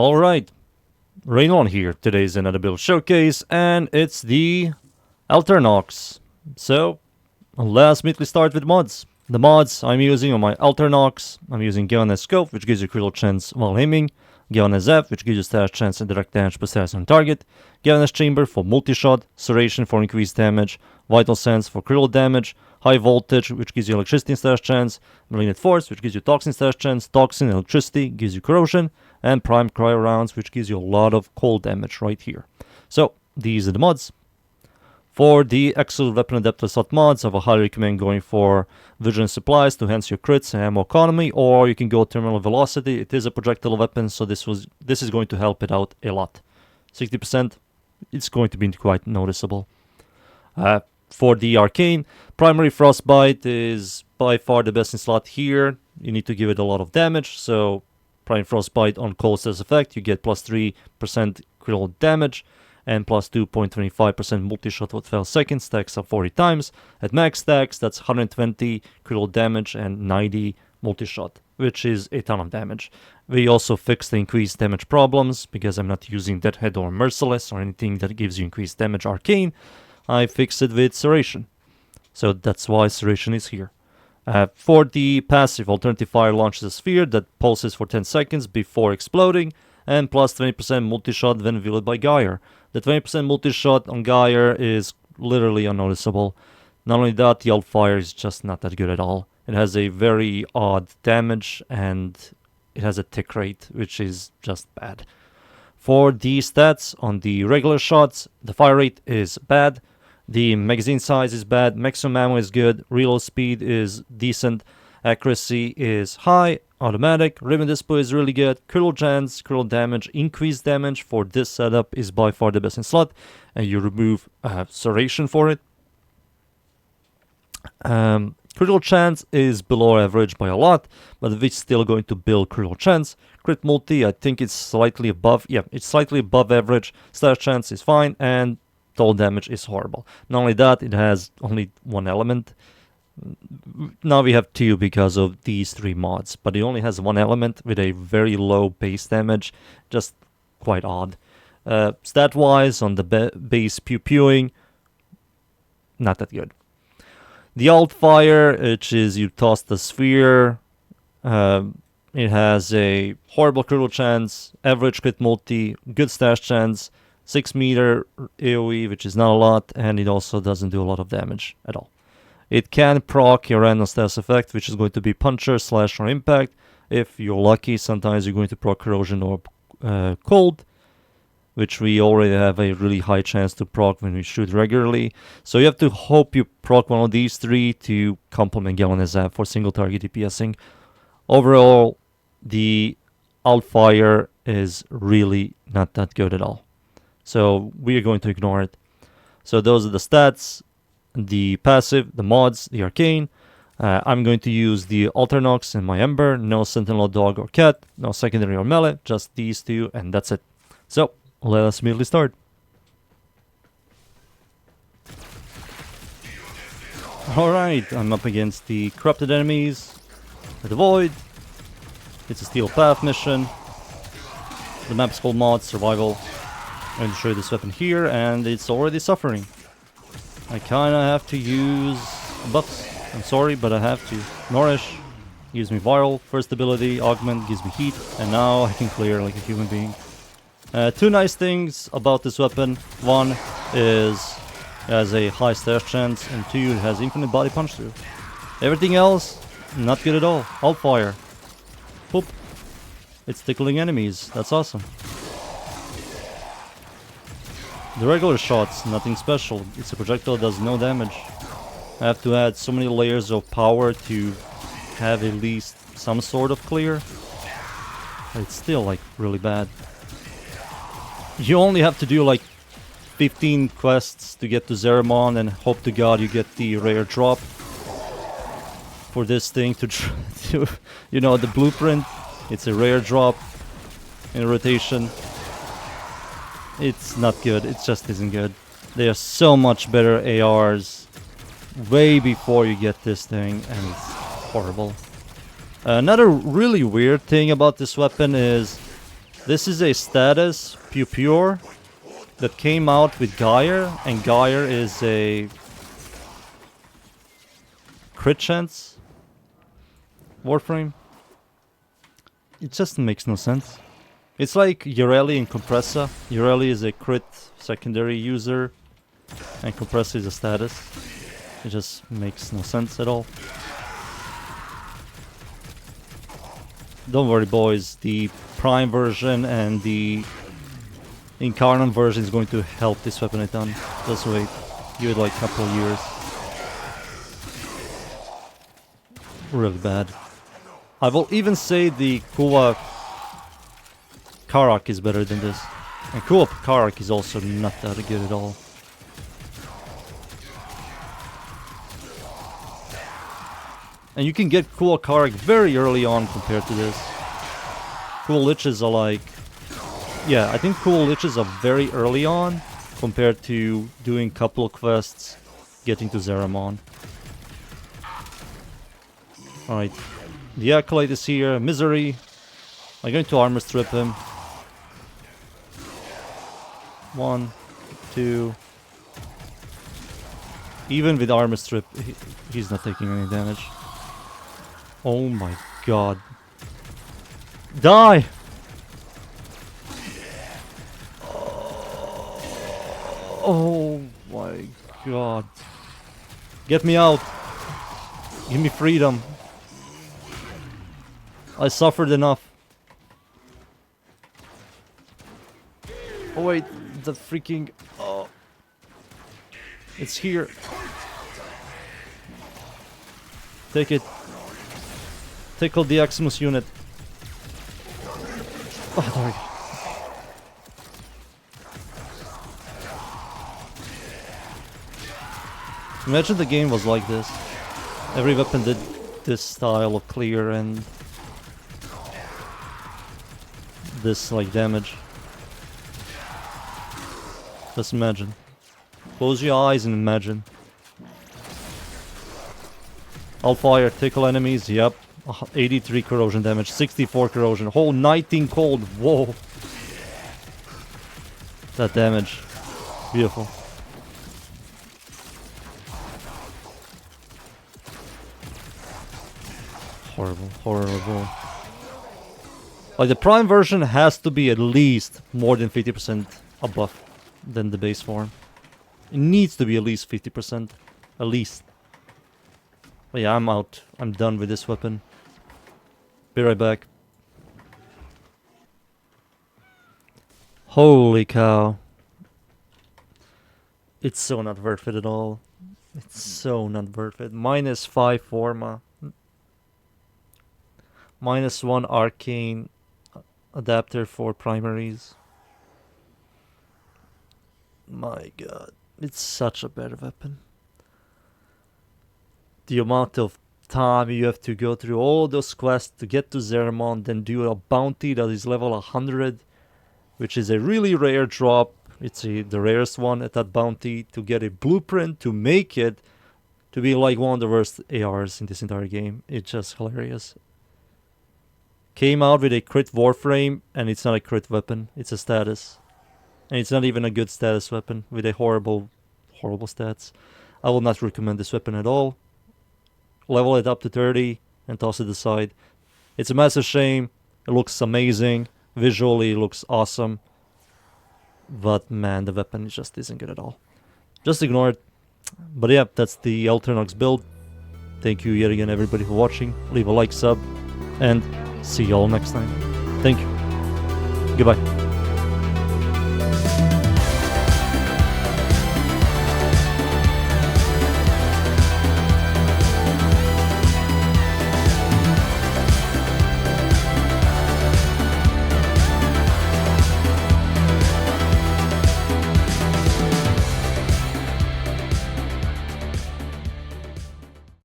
Alright, Rainollon here. Today's another build showcase, and it's the Alternox. So, let's immediately start with mods. The mods I'm using on my Alternox, I'm using Galvanized Scope, which gives you critical chance while aiming, Galvanized F, which gives you status chance and direct damage per status on target, Galvanized Chamber for multi-shot, Serration for increased damage, Vital Sense for critical damage, High Voltage, which gives you electricity and status chance, Malignant Force, which gives you toxin status chance, Toxin and electricity gives you corrosion, and Prime Cryo Rounds, which gives you a lot of cold damage right here. So, these are the mods. For the Excellent Weapon Adapter slot mods, I would highly recommend going for Vigilance Supplies to enhance your crits and ammo economy, or you can go Terminal Velocity. It is a projectile weapon, so this is going to help it out a lot. 60%, it's going to be quite noticeable. For the Arcane, Primary Frostbite is by far the best in slot here. You need to give it a lot of damage, so Prime Frostbite on cold status effect, you get plus 3% critical damage and plus 2.25% multi-shot for 12 seconds, stacks up 40 times. At max stacks, that's 120 critical damage and 90 multi-shot, which is a ton of damage. We also fixed the increased damage problems, because I'm not using Deadhead or Merciless or anything that gives you increased damage Arcane. I fixed it with Serration. So that's why Serration is here. For the passive, Alternative Fire launches a sphere that pulses for 10 seconds before exploding, and plus 20% multi-shot when wielded by Gyre. The 20% multi-shot on Gyre is literally unnoticeable. Not only that, the Alt Fire is just not that good at all. It has a very odd damage, and it has a tick rate, which is just bad. For the stats on the regular shots, the fire rate is bad. The magazine size is bad, maximum ammo is good, reload speed is decent, accuracy is high, automatic, ribbon display is really good, critical chance, critical damage, increased damage for this setup is by far the best in slot, and you remove Serration for it. Critical chance is below average by a lot, but it's still going to build critical chance. Crit multi, I think it's slightly above, it's slightly above average, status chance is fine, and total damage is horrible. Not only that, it has only one element. Now we have two because of these three mods, but it only has one element with a very low base damage, just quite odd. Stat wise, on the base pew-pewing, not that good. The Alt Fire, which is you toss the sphere, it has a horrible critical chance, average crit multi, good stash chance, 6 meter AoE, which is not a lot, and it also doesn't do a lot of damage at all. It can proc your random status effect, which is going to be Puncher, Slash, or Impact. If you're lucky, sometimes you're going to proc Corrosion or Cold, which we already have a really high chance to proc when we shoot regularly. So you have to hope you proc one of these three to complement Galvanized Zap for single target DPSing. Overall, the Alt Fire is really not that good at all. So we are going to ignore it. So those are the stats, the passive, the mods, the Arcane. I'm going to use the Alternox in my Ember. No Sentinel, Dog, or Cat. No secondary or melee. Just these two, and that's it. So let us immediately start. Alright, I'm up against the Corrupted Enemies. The Void. It's a Steel Path mission. The map's called Mod Survival. I'm going to show you this weapon here, and it's already suffering. I kinda have to use buffs. I'm sorry, but I have to. Nourish gives me viral, first ability, augment gives me heat, and now I can clear like a human being. Two nice things about this weapon. One is it has a high stash chance, and two, it has infinite body punch through. Everything else, not good at all. Alt Fire. Poop. It's tickling enemies. That's awesome. The regular shots, nothing special. It's a projectile that does no damage. I have to add so many layers of power to have at least some sort of clear. But it's still like really bad. You only have to do like 15 quests to get to Zeramon, and hope to god you get the rare drop for this thing to you know, the blueprint. It's a rare drop in rotation. It's not good, it just isn't good. They are so much better ARs way before you get this thing, and it's horrible. Another really weird thing about this weapon is This is a status, Pure, that came out with Gyre, and Gyre is a crit chance Warframe. It just makes no sense. It's like Yoreli and Compressa. Yoreli is a crit secondary user, and Compressa is a status. It just makes no sense at all. Don't worry, boys. The Prime version and the Incarnate version is going to help this weapon a ton. Just wait. Give it like a couple of years. Really bad. I will even say the Kuwa Karak is better than this. And Kuwa Karak is also not that good at all. And you can get Kuwa Karak very early on compared to this. Cool Liches are like... Yeah, I think Cool Liches are very early on compared to doing a couple of quests, getting to Zeramon. Alright, the Acolyte is here, Misery. I'm going to armor strip him. 1, 2. Even with armor strip, he's not taking any damage. Oh my god. Die! Oh my god. Get me out. Give me freedom. I suffered enough. Oh wait, the freaking... Oh. It's here. Take it. Tickle the Eximus unit. Oh, there we go. Imagine the game was like this. Every weapon did this style of clear and this like damage. Just imagine. Close your eyes and imagine. I'll fire, tickle enemies, yep. 83 corrosion damage, 64 corrosion, whole 19 cold, whoa. That damage, beautiful. Horrible, horrible. Like the Prime version has to be at least more than 50% above than the base form. It needs to be at least 50%, at least. But yeah, I'm out. I'm done with this weapon. Be right back. Holy cow. It's so not worth it at all. It's so not worth it. -5 Forma. -1 Arcane adapter for primaries. My god. It's such a bad weapon. The amount of time you have to go through all those quests to get to Zeramon, then do a bounty that is level 100, which is a really rare drop. It's the rarest one at that bounty, to get a blueprint to make it to be like one of the worst ARs in this entire game. It's just hilarious. Came out with a crit Warframe, and it's not a crit weapon, it's a status. And it's not even a good status weapon, with a horrible stats. I will not recommend this weapon at all. Level it up to 30 and toss it aside. It's a massive shame. It looks amazing. Visually, it looks awesome. But man, the weapon just isn't good at all. Just ignore it. But yeah, that's the Alternox build. Thank you yet again everybody for watching. Leave a like, sub, and see y'all next time. Thank you. Goodbye.